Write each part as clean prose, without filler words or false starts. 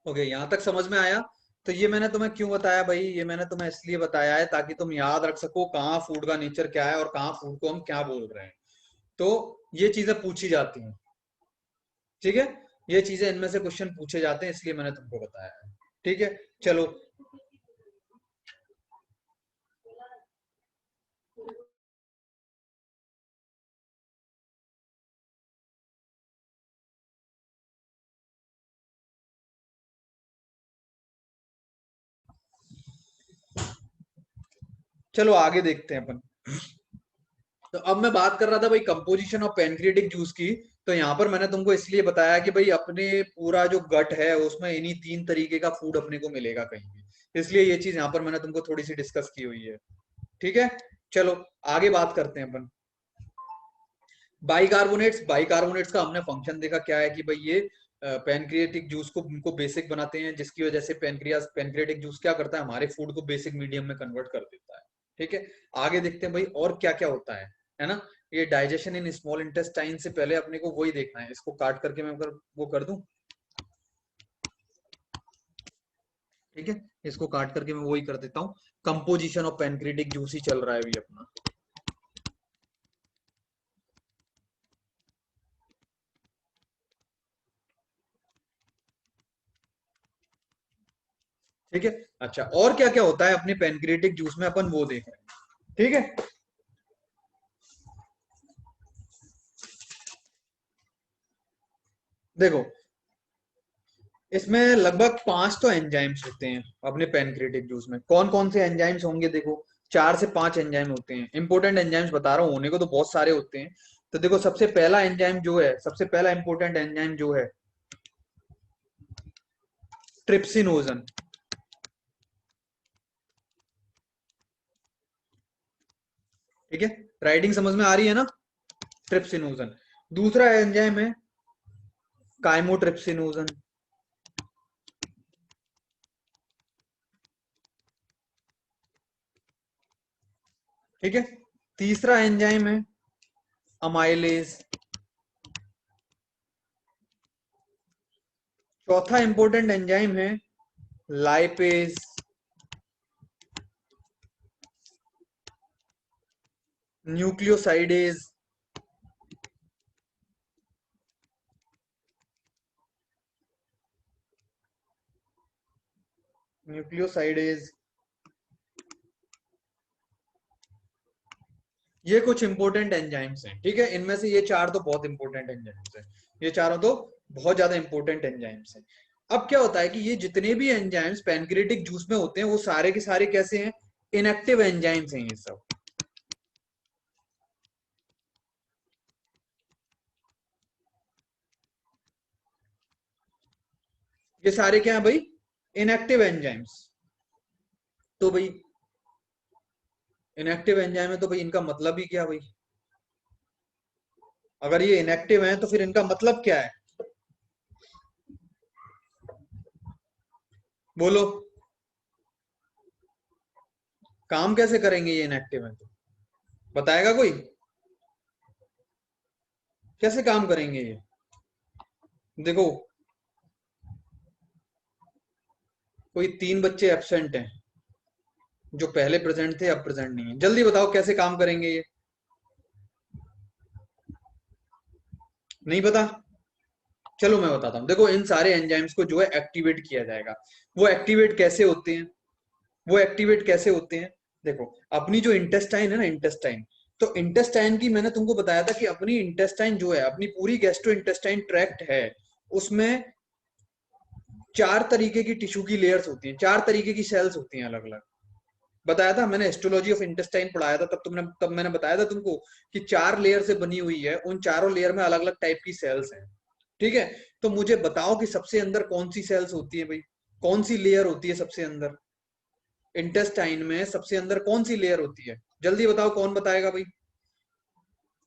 Okay, यहाँ तक समझ में आया। तो ये मैंने तुम्हें क्यों बताया भाई, ये मैंने तुम्हें इसलिए बताया है ताकि तुम याद रख सको कहाँ फूड का नेचर क्या है और कहाँ फूड को हम क्या बोल रहे हैं। तो ये चीजें पूछी जाती हैं, ठीक है। ये चीजें इनमें से क्वेश्चन पूछे जाते हैं, इसलिए मैंने तुमको बताया है। ठीक है, चलो। चलो आगे देखते हैं अपन। तो अब मैं बात कर रहा था भाई कंपोजिशन ऑफ पैनक्रियाटिक जूस की। तो यहाँ पर मैंने तुमको इसलिए बताया कि भाई अपने पूरा जो गट है उसमें इन्हीं तीन तरीके का फूड अपने को मिलेगा कहीं भी, इसलिए ये चीज यहाँ पर मैंने तुमको थोड़ी सी डिस्कस की हुई है। ठीक है, चलो आगे बात करते हैं अपन। बाइकार्बोनेट्स, बाइकार्बोनेट्स का हमने फंक्शन देखा क्या है कि भाई ये पैनक्रियाटिक जूस को उनको बेसिक बनाते हैं, जिसकी वजह से पैनक्रियास पैनक्रियाटिक जूस क्या करता है, हमारे फूड को बेसिक मीडियम में कन्वर्ट कर देता है। ठीक है, आगे देखते हैं भाई और क्या क्या होता है ना। ये डाइजेशन इन स्मॉल इंटेस्टाइन से पहले अपने को वही देखना है। इसको काट करके मैं अगर वो कर दूं, ठीक है, इसको काट करके मैं वही कर देता हूँ। कंपोजिशन ऑफ पैनक्रियाटिक जूस ही चल रहा है अभी अपना। ठीक है, अच्छा और क्या क्या होता है अपने पैनक्रियाटिक जूस में, अपन वो देख रहे हैं। ठीक है, देखो इसमें लगभग 5 तो एंजाइम्स होते हैं अपने पैनक्रियाटिक जूस में। कौन कौन से एंजाइम्स होंगे, देखो 4 से 5 एंजाइम होते हैं। इंपॉर्टेंट एंजाइम्स बता रहा हूँ, होने को तो बहुत सारे होते हैं। तो देखो सबसे पहला एंजाइम जो है, सबसे पहला इंपॉर्टेंट एंजाइम जो है ट्रिप्सिनोजन। ठीक है, राइटिंग समझ में आ रही है ना, ट्रिप्सिनोजन। दूसरा एंजाइम है काइमोट्रिप्सिनोजन। ठीक है, तीसरा एंजाइम है अमाइलेज। चौथा इंपॉर्टेंट एंजाइम है लाइपेज। न्यूक्लियोसाइडेज। न्यूक्लियोसाइडेज, ये कुछ इंपॉर्टेंट एंजाइम्स हैं। ठीक है, इनमें से ये चार तो बहुत इंपॉर्टेंट एंजाइम्स हैं। ये चारों तो बहुत ज्यादा इंपॉर्टेंट एंजाइम्स हैं। अब क्या होता है कि ये जितने भी एंजाइम्स पैनक्रियाटिक जूस में होते हैं वो सारे के सारे कैसे हैं, इनएक्टिव एंजाइम्स हैं ये सब। ये सारे क्या है भाई, इनएक्टिव एंजाइम्स। तो भाई इनएक्टिव एंजाइम है तो भाई इनका मतलब ही क्या भाई, अगर ये इनएक्टिव है तो फिर इनका मतलब क्या है, बोलो। काम कैसे करेंगे ये इनएक्टिव है तो, बताएगा कोई, कैसे काम करेंगे ये। देखो कोई 3 बच्चे एब्सेंट हैं, जो पहले प्रेजेंट थे अब प्रेजेंट नहीं है, जल्दी बताओ कैसे काम करेंगे ये। नहीं पता, चलो मैं बताता हूँ। देखो इन सारे एंजाइम्स को जो है एक्टिवेट किया जाएगा। वो एक्टिवेट कैसे होते हैं, वो एक्टिवेट कैसे होते हैं, देखो अपनी जो इंटेस्टाइन है ना, इंटेस्टाइन, तो इंटेस्टाइन की मैंने तुमको बताया था कि अपनी इंटेस्टाइन जो है, अपनी पूरी गैस्ट्रो इंटेस्टाइन ट्रैक्ट है, उसमें 4 तरीके की टिश्यू की लेयर्स होती हैं, 4 तरीके की सेल्स होती हैं अलग अलग। बताया था मैंने, हिस्टोलॉजी ऑफ इंटेस्टाइन पढ़ाया था, तब मैंने बताया था तुमको कि 4 लेयर से बनी हुई है, उन चारों लेयर में अलग अलग टाइप की सेल्स हैं। ठीक है, तो मुझे बताओ कि सबसे अंदर कौन सी सेल्स होती है भाई, कौन सी लेयर होती है सबसे अंदर, इंटेस्टाइन में सबसे अंदर कौन सी लेयर होती है, जल्दी बताओ कौन बताएगा भाई।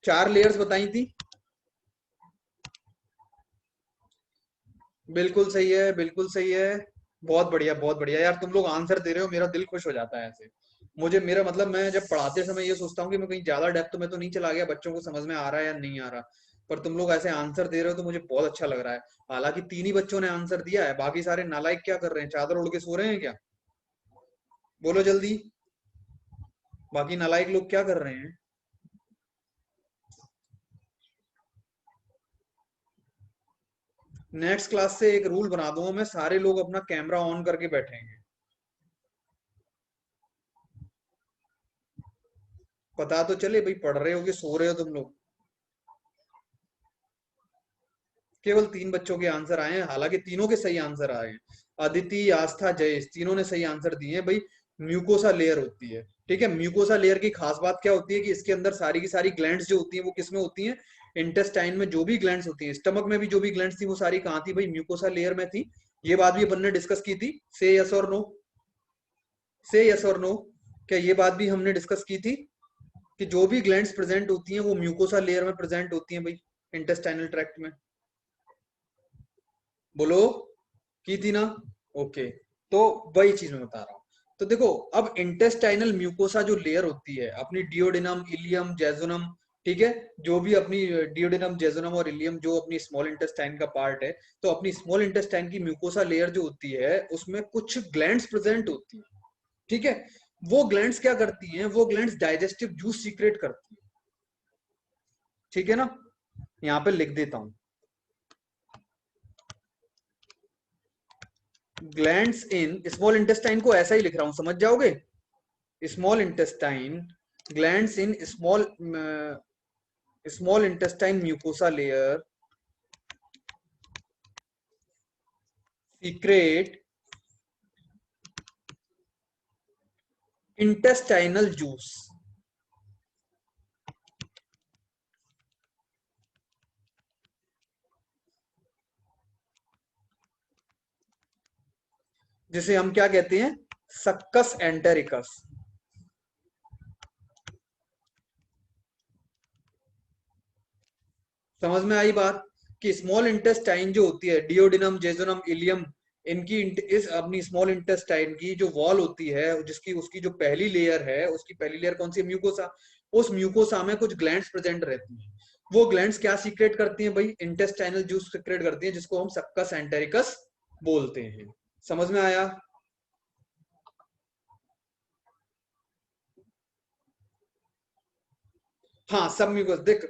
4 लेयर्स बताई थी, बिल्कुल सही है, बिल्कुल सही है। बहुत बढ़िया, बहुत बढ़िया यार, तुम लोग आंसर दे रहे हो, मेरा दिल खुश हो जाता है ऐसे। मुझे मेरा मतलब मैं जब पढ़ाते समय ये सोचता हूँ कि मैं कहीं ज्यादा डेप्थ में तो नहीं चला गया, बच्चों को समझ में आ रहा है या नहीं आ रहा। पर तुम लोग ऐसे आंसर दे रहे हो तो मुझे बहुत अच्छा लग रहा है। हालांकि 3 ही बच्चों ने आंसर दिया है, बाकी सारे नालायक क्या कर रहे हैं, चादर ओढ़ के सो रहे हैं क्या? बोलो जल्दी, बाकी नालायक लोग क्या कर रहे हैं? नेक्स्ट क्लास से एक रूल बना दूंगा मैं, सारे लोग अपना कैमरा ऑन करके बैठेंगे। पता तो चले भाई पढ़ रहे हो कि सो रहे हो तुम लोग। केवल 3 बच्चों के आंसर आए हैं, हालांकि तीनों के सही आंसर आए हैं। अदिति, आस्था, जयेश, तीनों ने सही आंसर दिए हैं भाई। म्यूकोसा लेयर होती है, ठीक है। म्यूकोसा लेयर की खास बात क्या होती है कि इसके अंदर सारी की सारी ग्लैंड्स जो होती हैं वो किसमें होती हैं, इंटेस्टाइन में। जो भी ग्लैंड्स होती हैं, स्टमक में भी जो भी ग्लैंड्स थी वो सारी कहाँ थी भाई, म्यूकोसा लेयर में थी। ये बात भी अपन ने डिस्कस की थी। से यस और नो, से यस और नो, क्या ये बात भी हमने डिस्कस की थी कि जो भी ग्लैंड्स प्रेजेंट होती हैं वो म्यूकोसा लेयर में प्रेजेंट होती हैं भाई, इंटेस्टाइनल ट्रैक्ट में। बोलो, की थी ना? ओके, तो वही चीज मैं बता रहा हूँ। तो देखो, अब इंटेस्टाइनल म्यूकोसा जो लेयर होती है अपनी डियोडिनम, इलियम, जेजुनम, ठीक है, जो भी अपनी डियोडिनम, जेजुनम और इलियम जो अपनी स्मॉल इंटेस्टाइन का पार्ट है, तो अपनी स्मॉल इंटेस्टाइन की म्यूकोसा लेयर जो होती है उसमें कुछ ग्लैंड्स प्रेजेंट होती है, ठीक है। वो ग्लैंड्स क्या करती हैं, वो ग्लैंड्स डाइजेस्टिव जूस सीक्रेट करती है, ठीक है ना। यहाँ पे लिख देता हूं, ग्लैंड्स इन स्मॉल इंटेस्टाइन को ऐसा ही लिख रहा हूं, समझ जाओगे। Small intestine, glands in small small intestine mucosa layer secret intestinal juice. जिसे हम क्या कहते हैं, सक्कस एंटेरिकस। समझ में आई बात, कि स्मॉल इंटेस्टाइन जो होती है, डियोडिनम, जेजुनम, इलियम, इनकी इस अपनी स्मॉल इंटेस्टाइन की जो वॉल होती है, जिसकी उसकी जो पहली लेयर है, उसकी पहली लेयर कौन सी है, म्यूकोसा। उस म्यूकोसा में कुछ ग्लैंड्स प्रेजेंट रहती हैं। वो ग्लैंड्स क्या सीक्रेट करती हैं भाई, इंटेस्टाइनल जूस सीक्रेट करती हैं, जिसको हम सक्कस एंटेरिकस बोलते हैं। समझ में आया? हाँ, सब म्यूकोसा देख,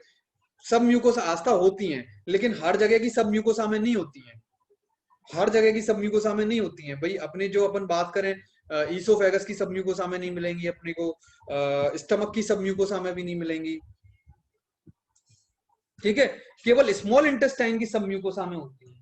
सब म्यूकोसा आस्था होती हैं, लेकिन हर जगह की सब म्यूकोसा में नहीं होती हैं। हर जगह की सब म्यूकोसा में नहीं होती हैं भाई। अपने जो अपन बात करें, ईसोफेगस की सब म्यूकोसा में नहीं मिलेंगी अपने को, स्टमक की सब म्यूकोसा में भी नहीं मिलेंगी, ठीक है। केवल स्मॉल इंटेस्टाइन की सब म्यूकोसा में होती है,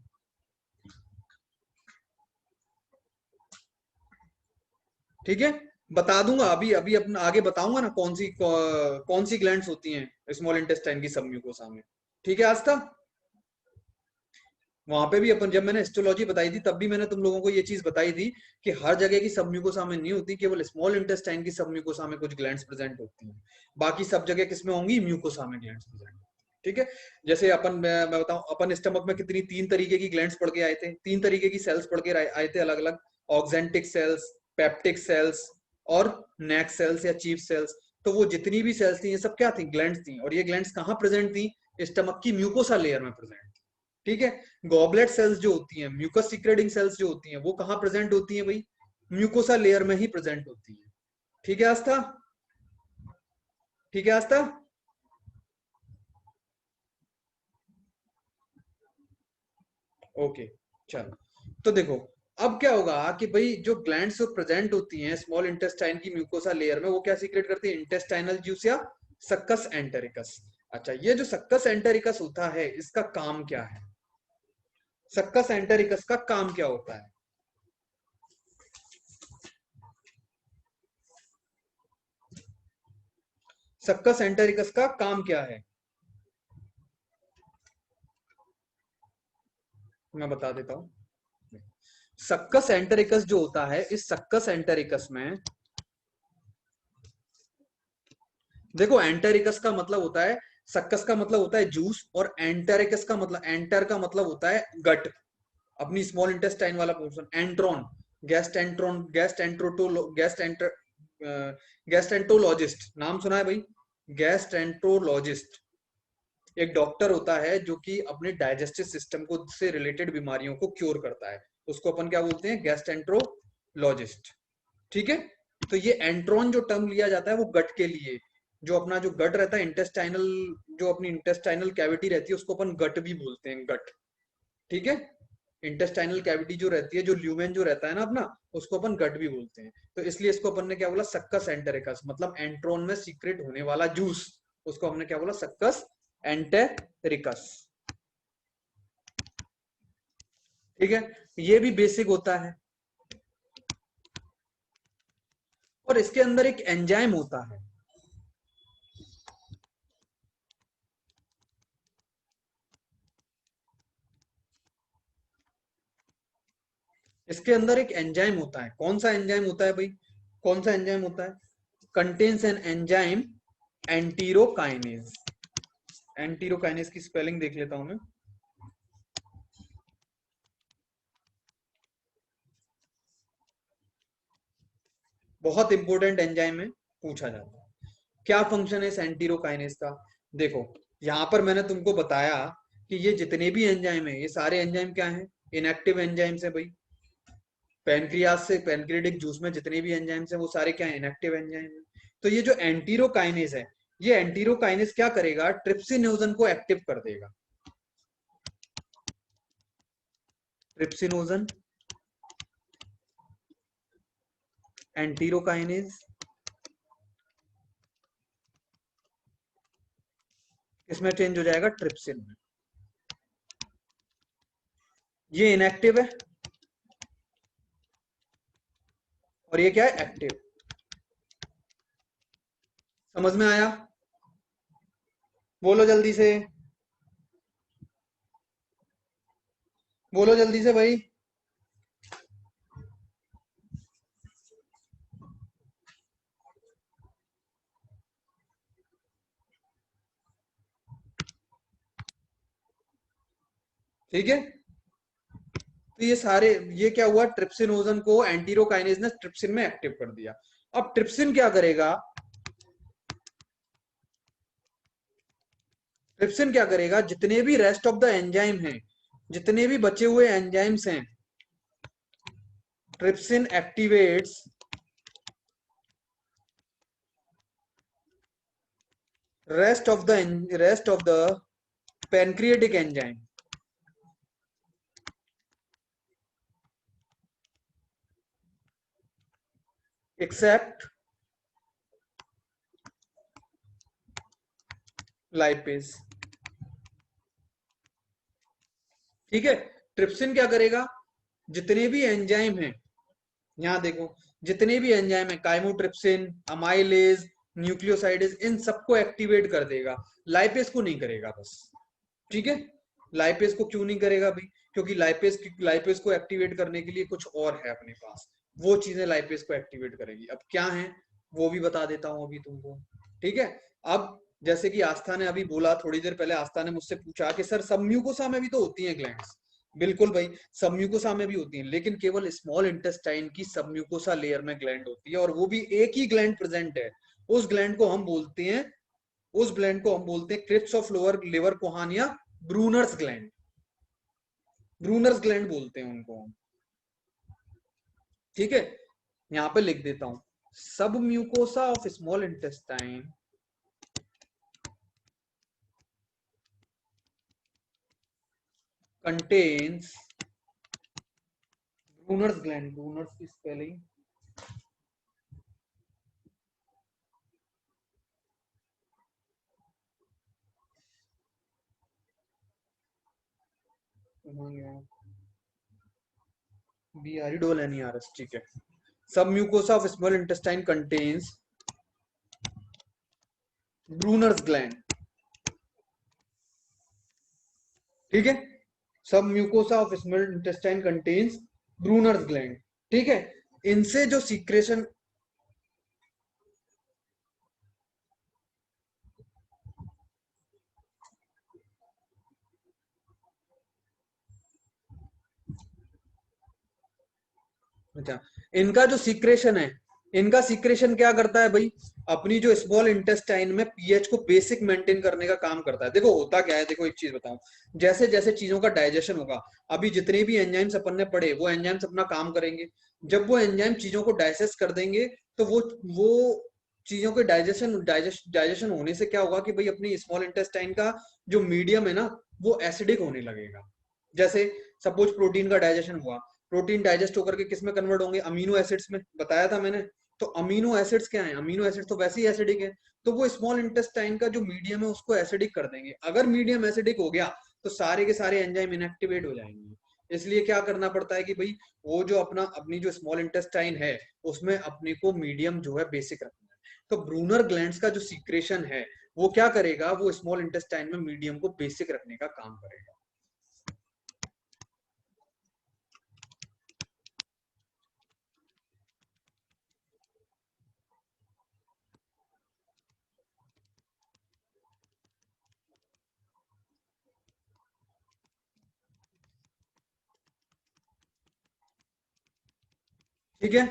ठीक है। बता दूंगा अभी अभी, अपना आगे बताऊंगा ना कौन सी ग्लैंड्स होती हैं स्मॉल इंटेस्टाइन की सब म्यूकोसा में, ठीक है आस्था। वहां पे भी अपन, जब मैंने हिस्टोलॉजी बताई थी तब भी मैंने तुम लोगों को ये चीज बताई थी कि हर जगह की सब म्यूकोसा में नहीं होती, केवल स्मॉल इंटेस्टाइन की सब म्यूकोसा में कुछ ग्लैंड्स प्रेजेंट होती हैं। बाकी सब जगह किसमें होंगी, म्यूकोसा में ग्लैंड्स प्रेजेंट, ठीक है। जैसे अपन, मैं बताऊं, अपन स्टमक में कितनी 3 तरीके की ग्लैंड्स पढ़ के आए थे, 3 तरीके की सेल्स पढ़ के आए थे अलग अलग, ऑक्जेंटिक सेल्स, पेप्टिक सेल्स और नेक सेल्स या चीफ सेल्स। तो वो जितनी भी सेल्स थी ये सब क्या थी, ग्लैंड्स थी। और ये ग्लैंड्स कहाँ प्रेजेंट थी, स्टमक की म्यूकोसा लेयर में प्रेजेंट, ठीक है। गॉबलेट सेल्स जो होती हैं, म्यूकस सिक्रेटिंग सेल्स जो होती हैं, वो कहाँ प्रेजेंट होती हैं भाई, म्यूकोसा लेयर में ही प्रेजेंट होती है, ठीक है आस्था, ठीक है आस्था। ओके, चलो। तो देखो, अब क्या होगा कि भाई जो ग्लैंड्स जो प्रेजेंट होती हैं स्मॉल इंटेस्टाइन की म्यूकोसा लेयर में, वो क्या सीक्रेट करती है, इंटेस्टाइनल जूस या सक्कस एंटेरिकस। अच्छा, ये जो सक्कस एंटेरिकस होता है इसका काम क्या है, सक्कस एंटेरिकस का काम क्या होता है? सक्कस एंटेरिकस का काम क्या है, मैं बता देता हूं। सक्कस एंटेरिकस जो होता है, इस सक्कस एंटेरिकस में देखो, एंटेरिकस का मतलब होता है, सक्कस का मतलब होता है जूस, और एंटेरिकस का मतलब, एंटर का मतलब होता है गट, अपनी स्मॉल इंटेस्टाइन वाला पोर्शन, एंट्रोन, गैस्टेंट्रोन, गैस्टेंटोलॉजिस्ट, नाम सुना है भाई, गैस्ट्रेंटोलॉजिस्ट, एक डॉक्टर होता है जो कि अपने डाइजेस्टिव सिस्टम को से रिलेटेड बीमारियों को क्योर करता है, उसको अपन क्या बोलते हैं, गैस्ट्रेंटरोलॉजिस्ट। ठीक है, तो ये एंट्रोन जो टर्म लिया जाता है वो गट के लिए, जो अपना जो गट रहता है इंटेस्टाइनल, जो अपनी इंटेस्टाइनल कैविटी रहती है उसको अपन गट भी बोलते हैं, गट। ठीक है, इंटेस्टाइनल कैविटी जो रहती है, जो ल्यूमेन जो रहता है ना अपना, उसको अपन गट भी बोलते हैं। तो इसलिए इसको अपन ने क्या बोला, सक्कस एंटेरिकस, मतलब एंट्रोन में सीक्रेट होने वाला जूस, उसको हमने क्या बोला, सक्कस एंटेरिकस। ठीक है, ये भी बेसिक होता है। और इसके अंदर एक एंजाइम होता है, इसके अंदर एक एंजाइम होता है। कौन सा एंजाइम होता है भाई, कौन सा एंजाइम होता है, contains an enzyme enterokinase. Enterokinase की स्पेलिंग देख लेता हूं मैं। बहुत इंपॉर्टेंट एंजाइम है, पूछा जाता है। क्या फंक्शन है इस एंटीरोकाइनेज का, देखो यहां पर मैंने तुमको बताया कि ये जितने भी एंजाइम है, ये सारे एंजाइम क्या हैं, इनएक्टिव एंजाइम्स है भाई। पैनक्रियास से पैनक्रियाटिक जूस में जितने भी एंजाइम्स हैं वो सारे क्या है, इनएक्टिव एंजाइम है। तो ये जो एंटीरोकाइनेज है, ये एंटीरोकाइनेज क्या करेगा, ट्रिप्सिनोजन को एक्टिव कर देगा। ट्रिप्सिनोजन एंटीरोकाइनेज इसमें चेंज हो जाएगा ट्रिप्सिन में। ये इनएक्टिव है और ये क्या है, एक्टिव। समझ में आया, बोलो जल्दी से, बोलो जल्दी से भाई। ठीक है, तो ये सारे, ये क्या हुआ, ट्रिप्सिनोजन को एंटीरोकाइनेज ने ट्रिप्सिन में एक्टिव कर दिया। अब ट्रिप्सिन क्या करेगा, ट्रिप्सिन क्या करेगा, जितने भी रेस्ट ऑफ द एंजाइम हैं, जितने भी बचे हुए एंजाइम्स हैं, trypsin activates rest of the pancreatic enzyme except lipase। ठीक है, ट्रिप्सिन क्या करेगा, जितने भी एंजाइम हैं, यहां देखो, जितने भी एंजाइम है, काइमोट्रिप्सिन, अमाइलेज, न्यूक्लियोसाइडेज, इन सबको एक्टिवेट कर देगा, लाइपेज को नहीं करेगा बस। ठीक है, लाइपेज को क्यों नहीं करेगा भाई, क्योंकि लाइपेज को एक्टिवेट करने के लिए कुछ और है अपने पास, वो चीजें लाइपेज को एक्टिवेट करेगी। अब क्या है वो भी बता देता हूं अभी तुमको। ठीक है, अब जैसे कि आस्था ने अभी बोला, थोड़ी देर पहले आस्था ने मुझसे पूछा कि सर सबम्यूकोसा में भी तो होती है ग्लैंड्स। बिल्कुल भाई, सबम्यूकोसा में भी होती है, लेकिन केवल स्मॉल इंटेस्टाइन की सबम्यूकोसा लेयर में ग्लैंड होती है, और वो भी एक ही ग्लैंड प्रेजेंट है। उस ग्लैंड को हम बोलते हैं, उस ग्लैंड को हम बोलते हैं क्रिप्स ऑफ लोअर लिवर कोहान, या ब्रूनर्स ग्लैंड, ब्रूनर्स ग्लैंड बोलते हैं उनको हम। ठीक है, यहां पे लिख देता हूं, sub mucosa of small intestine contains Brunner's gland, Brunner's की spelling B R double N E R S. ठीक है, sub mucosa of small intestine contains Brunner's gland. ठीक है, sub mucosa of small intestine contains Brunner's gland. ठीक है, इनसे जो secretion, अच्छा, इनका जो सीक्रेशन है, इनका सीक्रेशन क्या करता है भाई, अपनी जो स्मॉल इंटेस्टाइन में पीएच को बेसिक मेंटेन करने का काम करता है। देखो होता क्या है, देखो एक चीज बताऊं, जैसे जैसे चीजों का डाइजेशन होगा, अभी जितने भी एंजाइम्स अपन ने पढ़े वो एंजाइम्स अपना काम करेंगे। जब वो एंजाइम चीजों को डाइजेस्ट कर देंगे तो वो चीजों के डाइजेशन होने से क्या होगा कि भाई अपनी स्मॉल इंटेस्टाइन का जो मीडियम है ना वो एसिडिक होने लगेगा। जैसे सपोज प्रोटीन का डाइजेशन हुआ, प्रोटीन डाइजेस्ट होकर के किस में कन्वर्ट होंगे, अमीनो एसिड्स में, बताया था मैंने। तो अमीनो एसिड्स क्या है, अमीनो एसिड्स तो वैसे ही एसिडिक है, तो वो स्मॉल इंटेस्टाइन का जो मीडियम है उसको एसिडिक कर देंगे। अगर मीडियम एसिडिक हो गया तो सारे के सारे एंजाइम इनएक्टिवेट हो जाएंगे। इसलिए क्या करना पड़ता है कि भाई वो जो अपनी जो स्मॉल इंटेस्टाइन है उसमें अपने को मीडियम जो है बेसिक रखना है। तो ब्रूनर ग्लैंड्स का जो सीक्रेशन है वो क्या करेगा, वो स्मॉल इंटेस्टाइन में मीडियम को बेसिक रखने का काम करेगा। ठीक है।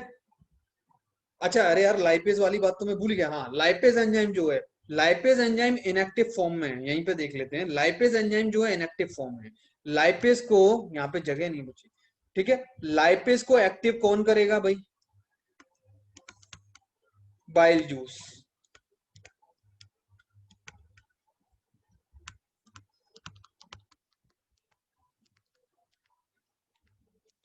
अच्छा, अरे यार लाइपेज वाली बात तो मैं भूल गया। हाँ, लाइपेज एंजाइम जो है, लाइपेज एंजाइम इनएक्टिव फॉर्म में है, यहीं पे देख लेते हैं। लाइपेज एंजाइम जो है इनएक्टिव फॉर्म में है। लाइपेज को, यहाँ पे जगह नहीं बची, ठीक है, लाइपेज को एक्टिव कौन करेगा भाई, बाइल जूस।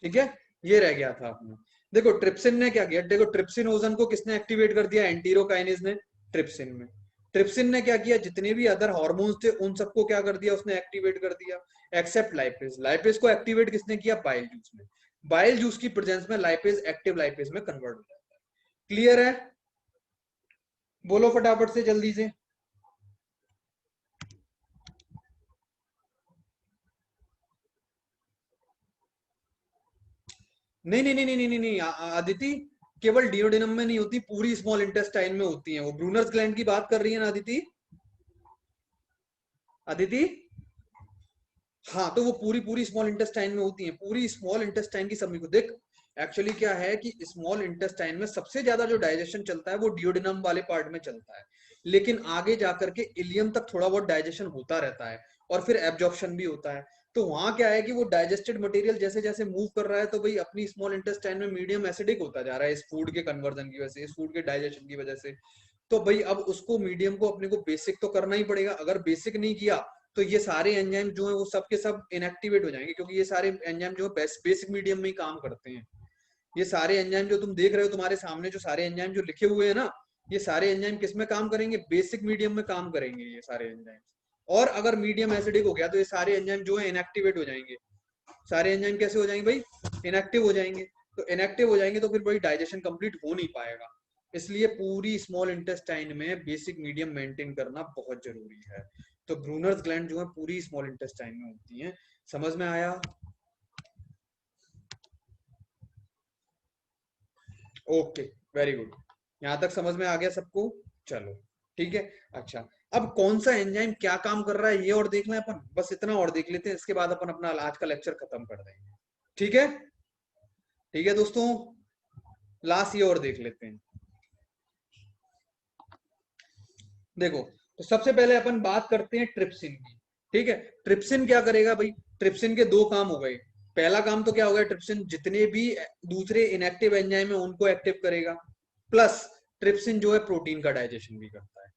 ठीक है, ये रह गया था अपना। देखो ट्रिप्सिन ने क्या किया, देखो ट्रिप्सिन ओजन को किसने एक्टिवेट कर दिया, एंटीरोकाइनेज ने, ट्रिप्सिन में। ट्रिप्सिन ने क्या किया, जितने भी अदर हार्मोन्स थे उन सबको क्या कर दिया उसने, एक्टिवेट कर दिया, एक्सेप्ट लाइपेज। लाइपेज को एक्टिवेट किसने किया, बाइल जूस ने। बाइल जूस की प्रेजेंस में लाइपेज एक्टिव लाइपेज में कन्वर्ट हो जाता है। क्लियर है, बोलो फटाफट से जल्दी से। नहीं नहीं नहीं नहीं नहीं नहीं नहीं, आदिति, केवल डिओडिनम में नहीं होती, पूरी स्मॉल इंटेस्टाइन में होती है। वो ब्रूनर्स ग्लैंड की बात कर रही है ना आदिति, आदिति। हाँ, तो वो पूरी पूरी स्मॉल इंटेस्टाइन में होती है, पूरी स्मॉल इंटेस्टाइन की सभी को देख। एक्चुअली क्या है कि स्मॉल इंटेस्टाइन में सबसे ज्यादा जो डाइजेशन चलता है वो डिओडिनम वाले पार्ट में चलता है, लेकिन आगे जाकर के इलियम तक थोड़ा बहुत डाइजेशन होता रहता है और फिर एब्जॉर्प्शन भी होता है। तो वहां क्या है कि वो डाइजेस्टेड मटेरियल जैसे जैसे मूव कर रहा है तो भाई अपनी स्मॉल इंटेस्टाइन में मीडियम एसिडिक होता जा रहा है, इस फूड के कन्वर्जन की वजह से, इस फूड के डाइजेशन की वजह से। तो भाई अब उसको मीडियम को अपने को बेसिक तो करना ही पड़ेगा। अगर बेसिक नहीं किया तो ये सारे एंजाइम जो है वो सब के सब इनएक्टिवेट हो जाएंगे, क्योंकि ये सारे एंजाइम जो है बेसिक मीडियम में ही काम करते हैं। ये सारे एंजाइम जो तुम देख रहे हो तुम्हारे सामने, जो सारे एंजाइम जो लिखे हुए हैं ना, ये सारे एंजाइम किस में काम करेंगे, बेसिक मीडियम में काम करेंगे ये सारे एंजाइम। और अगर मीडियम एसिडिक हो गया तो ये सारे एंजाइम जो है इनएक्टिवेट हो जाएंगे। सारे एंजाइम कैसे हो जाएंगे भाई, इनएक्टिव हो जाएंगे। तो इनएक्टिव हो जाएंगे तो फिर भाई डाइजेशन कंप्लीट हो नहीं पाएगा। इसलिए पूरी स्मॉल इंटेस्टाइन में बेसिक मीडियम मेंटेन करना बहुत जरूरी है। तो ब्रूनर्स ग्लैंड जो है पूरी स्मॉल इंटेस्टाइन में होती है। समझ में आया? Okay, very good. यहाँ तक समझ में आ गया सबको? चलो, ठीक है। अच्छा, अब कौन सा एंजाइम क्या काम कर रहा है ये और देख लें अपन, बस इतना और देख लेते हैं, इसके बाद अपन अपना आज का लेक्चर खत्म कर देंगे। ठीक है, ठीक है दोस्तों, लास्ट ये और देख लेते हैं। देखो, तो सबसे पहले अपन बात करते हैं ट्रिप्सिन की। ठीक है, ट्रिप्सिन क्या करेगा भाई, ट्रिप्सिन के दो काम हो गए। पहला काम तो क्या हो गया, ट्रिप्सिन जितने भी दूसरे इनएक्टिव एंजाइम है उनको एक्टिव करेगा, प्लस ट्रिप्सिन जो है प्रोटीन का डाइजेशन भी करता है।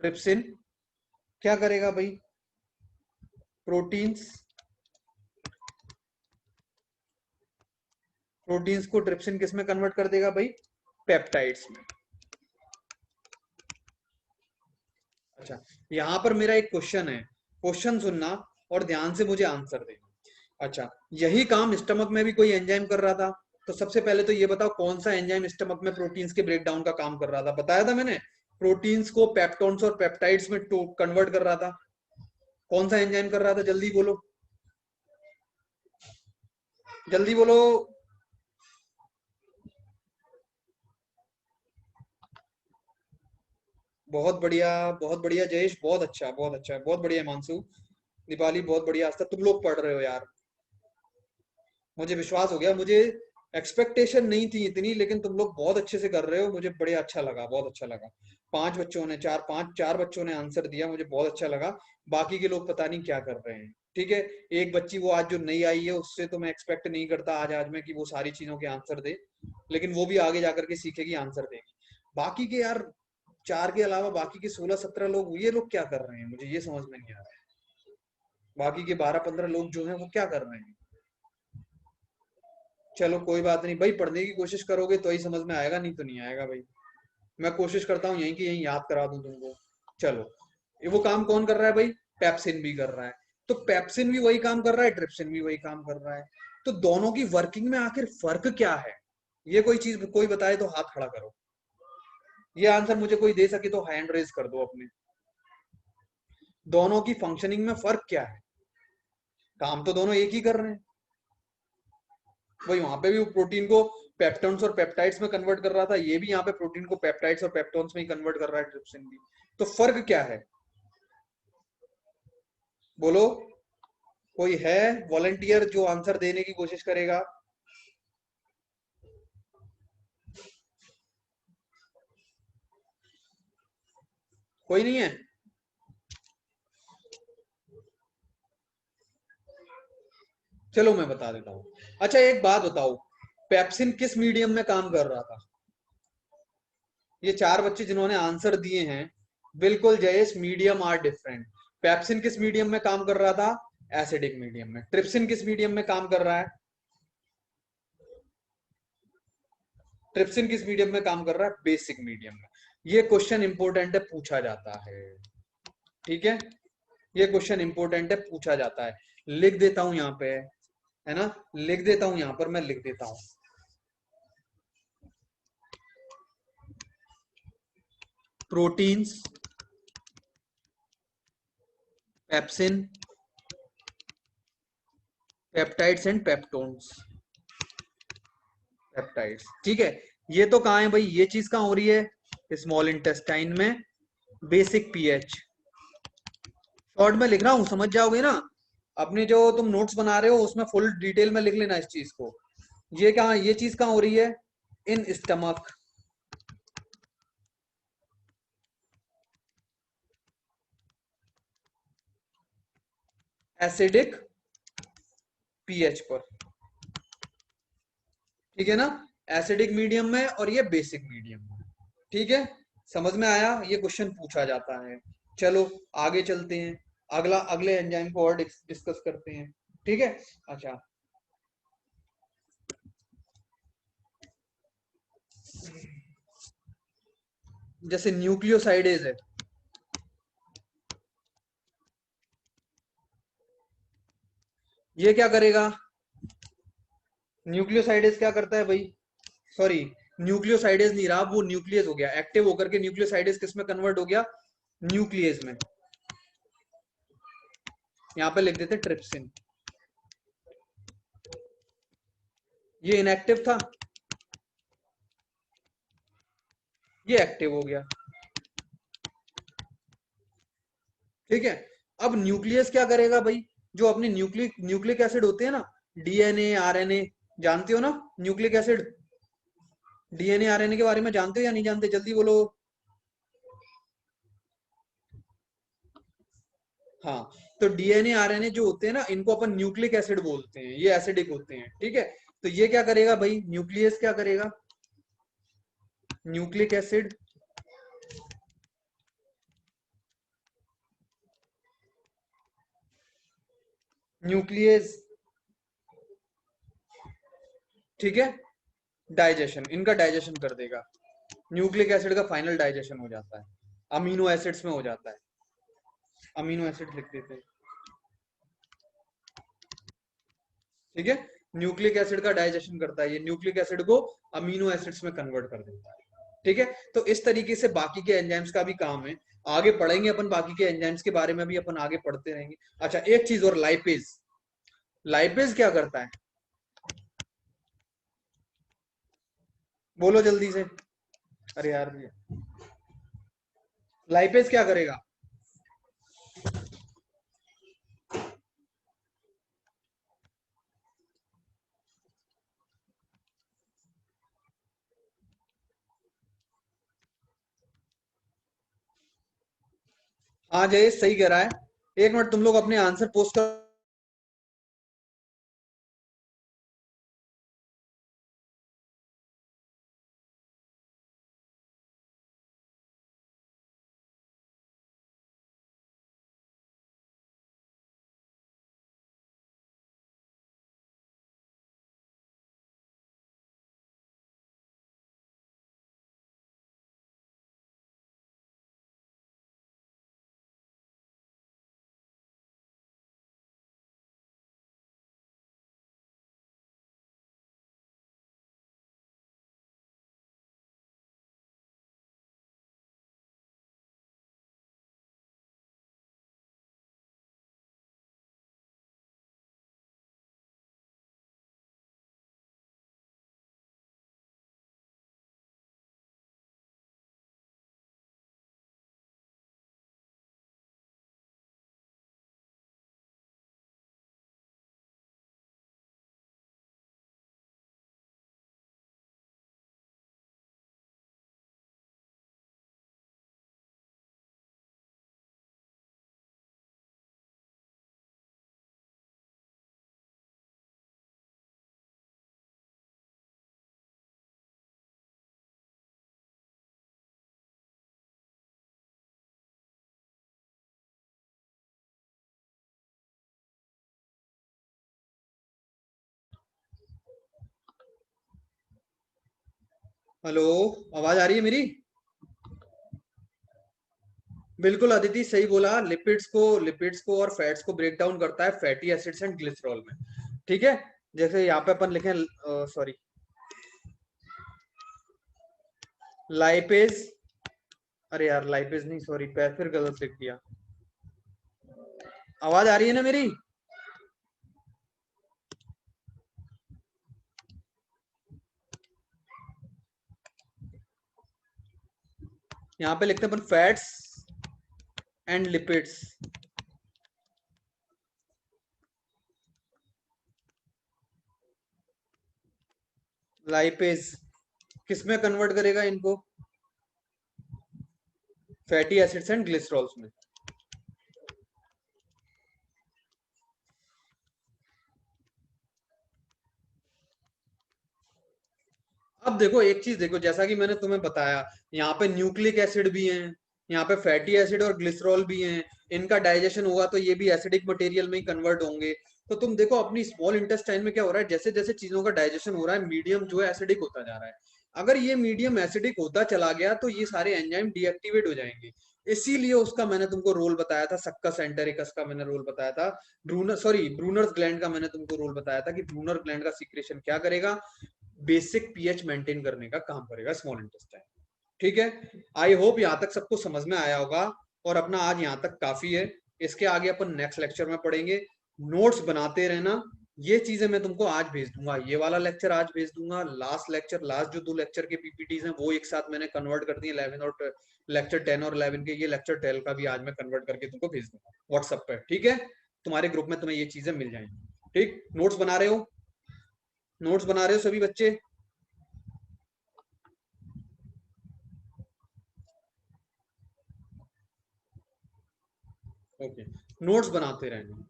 ट्रिप्सिन क्या करेगा भाई, प्रोटीन्स, प्रोटीन्स को ट्रिप्सिन किस में कन्वर्ट कर देगा भाई, पेप्टाइड्स में। अच्छा, यहां पर मेरा एक क्वेश्चन है, क्वेश्चन सुनना और ध्यान से मुझे आंसर देना। अच्छा, यही काम स्टमक में भी कोई एंजाइम कर रहा था, तो सबसे पहले तो ये बताओ कौन सा एंजाइम स्टमक में प्रोटीन्स के ब्रेकडाउन का काम कर रहा था, बताया था मैंने, प्रोटीन्स को पेप्टोन्स और पेप्टाइड्स में कन्वर्ट कर रहा था। कौन सा एंजाइम कर रहा था, जल्दी बोलो, जल्दी बोलो। बहुत बढ़िया, बहुत बढ़िया जयेश, बहुत अच्छा, बहुत अच्छा, बहुत बढ़िया हिमांशु, दीपाली बहुत बढ़िया, आज तक तुम लोग पढ़ रहे हो यार। मुझे विश्वास हो गया, मुझे एक्सपेक्टेशन नहीं थी इतनी, लेकिन तुम लोग बहुत अच्छे से कर रहे हो, मुझे बड़े अच्छा लगा, बहुत अच्छा लगा। पांच बच्चों ने चार बच्चों ने आंसर दिया, मुझे बहुत अच्छा लगा। बाकी के लोग पता नहीं क्या कर रहे हैं। ठीक है, एक बच्ची वो आज जो नई आई है, उससे तो मैं एक्सपेक्ट नहीं करता आज में कि वो सारी चीजों के आंसर दे, लेकिन वो भी आगे जाकर के सीखेगी, आंसर देगी। बाकी के यार, चार के अलावा बाकी के 16-17 लोग, ये लोग क्या कर रहे हैं, मुझे ये समझ में नहीं आ रहा है। बाकी के 12-15 लोग जो हैं वो क्या कर रहे हैं। चलो कोई बात नहीं भाई, पढ़ने की कोशिश करोगे तो ही समझ में आएगा, नहीं तो नहीं आएगा भाई। मैं कोशिश करता हूँ यहीं की यहीं याद करा दूं तुमको। चलो, ये वो काम कौन कर रहा है भाई? पेप्सिन भी कर रहा है। तो पेप्सिन भी वही काम कर रहा है, ट्रिप्सिन भी वही काम कर रहा है। तो दोनों की वर्किंग में आखिर फर्क क्या है? ये कोई चीज कोई बताए तो हाथ खड़ा करो। ये आंसर मुझे कोई दे सके तो हैंड रेज कर दो अपने। दोनों की फंक्शनिंग में फर्क क्या है? काम तो दोनों एक ही कर रहे हैं। वही वहां पे भी वो प्रोटीन को पेप्टोन्स और पेप्टाइड्स में कन्वर्ट कर रहा था, ये भी यहाँ पे प्रोटीन को पेप्टाइड्स और पेप्टोन्स में ही कन्वर्ट कर रहा है, ट्रिप्सिन भी। तो फर्क क्या है? बोलो, कोई है वॉलंटियर जो आंसर देने की कोशिश करेगा? कोई नहीं है? चलो मैं बता देता हूँ। अच्छा एक बात बताओ, पेप्सिन किस मीडियम में काम कर रहा था? ये चार बच्चे जिन्होंने आंसर दिए हैं, बिल्कुल Jayesh, medium are different. Pepsin किस मीडियम में काम कर रहा था? एसिडिक मीडियम में। ट्रिप्सिन किस मीडियम में काम कर रहा है? ट्रिप्सिन किस मीडियम में काम कर रहा है? बेसिक मीडियम में। ये क्वेश्चन इंपोर्टेंट है, पूछा जाता है। ठीक है, ये क्वेश्चन इंपोर्टेंट है, पूछा जाता है। लिख देता हूं यहाँ पे, है ना, लिख देता हूं, यहां पर मैं लिख देता हूं। Proteins, pepsin, peptides and peptones. Peptides, ठीक है। ये तो कहाँ है भाई? ये चीज कहाँ हो रही है? स्मॉल इंटेस्टाइन में, बेसिक पीएच। शॉर्ट में लिख रहा हूं, समझ जाओगे ना। अपने जो तुम नोट्स बना रहे हो उसमें फुल डिटेल में लिख लेना इस चीज को। ये कहाँ, ये चीज कहाँ हो रही है? इन स्टमक, एसिडिक पीएच पर। ठीक है ना, एसिडिक मीडियम में और ये बेसिक मीडियम में। ठीक है, समझ में आया? ये क्वेश्चन पूछा जाता है। चलो आगे चलते हैं, अगला अगले एंजाइम को और डिस्कस करते हैं। ठीक है। अच्छा, जैसे न्यूक्लियोसाइडेज है, ये क्या करेगा? न्यूक्लियोसाइडेज क्या करता है भाई? सॉरी, न्यूक्लियोसाइडेज नहीं रहा, वो न्यूक्लियस हो गया, एक्टिव होकर के न्यूक्लियोसाइडेज किस में कन्वर्ट हो गया? न्यूक्लियस में। यहाँ पे लिख देते ट्रिप्सिन। ये इनएक्टिव था, ये एक्टिव हो गया। ठीक है, अब न्यूक्लियस क्या करेगा भाई? जो अपने न्यूक्लिक न्यूक्लिक एसिड होते हैं ना, डीएनए आरएनए, जानते हो ना न्यूक्लिक एसिड? डीएनए आरएनए के बारे में जानते हो या नहीं जानते? जल्दी बोलो। हाँ, तो डीएनए आरएनए जो होते हैं ना, इनको अपन न्यूक्लिक एसिड बोलते हैं, ये एसिडिक होते हैं। ठीक है, तो ये क्या करेगा भाई? न्यूक्लियस क्या करेगा? न्यूक्लिक एसिड न्यूक्लियस, ठीक है, डाइजेशन, इनका डाइजेशन कर देगा। न्यूक्लिक एसिड का फाइनल डाइजेशन हो जाता है, अमीनो एसिड्स में हो जाता है। अमीनो एसिड लिख देते हैं। ठीक है, न्यूक्लिक एसिड का डाइजेशन करता है, ये न्यूक्लिक एसिड को अमीनो एसिड्स में कन्वर्ट कर देता है। ठीक है, तो इस तरीके से बाकी के एंजाइम्स का भी काम है। आगे पढ़ेंगे अपन, बाकी के एंजाइम्स के बारे में भी अपन आगे पढ़ते रहेंगे। अच्छा एक चीज और, लाइपेज। लाइपेज क्या करता है? बोलो जल्दी से। अरे यार, लाइपेज क्या करेगा? हाँ जयेश सही कह रहा है। एक मिनट तुम लोग अपने आंसर पोस्ट कर। हेलो, आवाज आ रही है मेरी? बिल्कुल अदिति सही बोला। लिपिड्स को और फैट्स को ब्रेक डाउन करता है फैटी एसिड्स एंड ग्लिसरॉल में। ठीक है। जैसे यहाँ पे अपन लिखे, सॉरी, लाइपेज। अरे यार लाइपेज नहीं, सॉरी, फिर गलत लिख दिया। आवाज आ रही है ना मेरी? यहाँ पे लिखते हैं अपन फैट्स एंड लिपिड्स। लाइपेज किसमें कन्वर्ट करेगा इनको? फैटी एसिड्स एंड ग्लिसरॉल्स में। अब देखो एक चीज देखो, जैसा कि मैंने तुम्हें बताया, यहाँ पे न्यूक्लिक एसिड भी हैं, यहाँ पे फैटी एसिड और ग्लिसरॉल भी हैं। इनका डाइजेशन होगा तो ये भी एसिडिक मटेरियल में ही कन्वर्ट होंगे। तो तुम देखो अपनी स्मॉल इंटेस्टाइन में क्या हो रहा है, जैसे जैसे चीजों का डाइजेशन हो रहा है, मीडियम जो है एसिडिक होता जा रहा है। अगर ये मीडियम एसिडिक होता चला गया तो ये सारे एंजाइम डीएक्टिवेट हो जाएंगे। इसीलिए उसका मैंने तुमको रोल बताया था, सक्कस एंटेरिकस का मैंने रोल बताया था। ब्रूनर्स ग्लैंड का मैंने तुमको रोल बताया था कि ब्रूनर ग्लैंड का सीक्रेशन क्या करेगा, बेसिक पीएच मेंटेन करने का काम करेगा स्मॉल इंटेस्टाइन। ठीक है। आई होप यहाँ तक सबको समझ में आया होगा। और अपना आज यहाँ तक काफी है। इसके आगे अपन नेक्स्ट लेक्चर में पढ़ेंगे। नोट्स बनाते रहना। ये चीजें मैं तुमको आज भेज दूंगा, ये वाला लेक्चर आज भेज दूंगा, लास्ट जो 2 लेक्चर के पीपीटीज हैं वो एक साथ मैंने कन्वर्ट कर दिए 11 और लेक्चर 10 और 11 के। ये लेक्चर 12 का भी आज मैं कन्वर्ट करके तुमको भेज दूंगा व्हाट्सएप पे। ठीक है। तुम्हारे ग्रुप में तुम्हें ये चीजें मिल जाएंगी। ठीक, नोट्स बना रहे हो? नोट्स बना रहे हो सभी बच्चे? ओके, नोट्स बनाते रहना।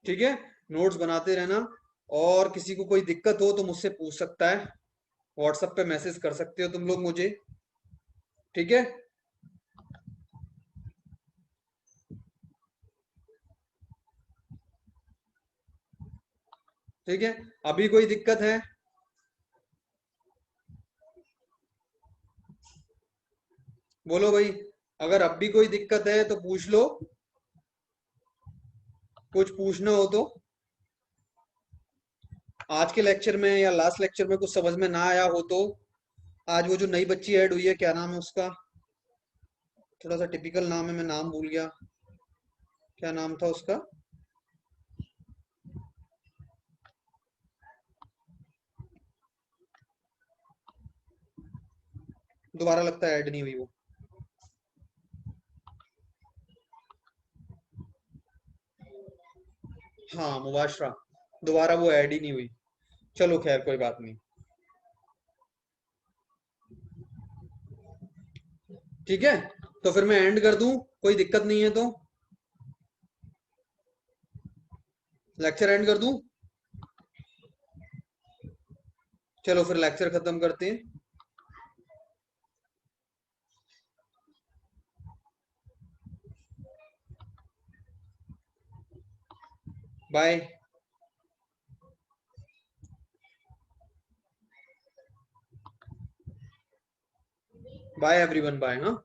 ठीक है, नोट्स बनाते रहना। और किसी को कोई दिक्कत हो तो मुझसे पूछ सकता है, व्हाट्सएप पे मैसेज कर सकते हो तुम लोग मुझे। ठीक है। ठीक है, अभी कोई दिक्कत है? बोलो भाई। अगर अब भी कोई दिक्कत है तो पूछ लो, कुछ पूछना हो तो। आज के लेक्चर में या लास्ट लेक्चर में कुछ समझ में ना आया हो तो। आज वो जो नई बच्ची ऐड हुई है, क्या नाम है उसका? थोड़ा सा टिपिकल नाम है, मैं नाम भूल गया। क्या नाम था उसका? दोबारा लगता है ऐड नहीं हुई वो। हाँ, मुबाशरा। दोबारा वो ऐड ही नहीं हुई। चलो खैर कोई बात नहीं। ठीक है, तो फिर मैं एंड कर दूं, कोई दिक्कत नहीं है तो लेक्चर एंड कर दूं। चलो फिर लेक्चर खत्म करते हैं। Bye bye everyone, bye. हाँ।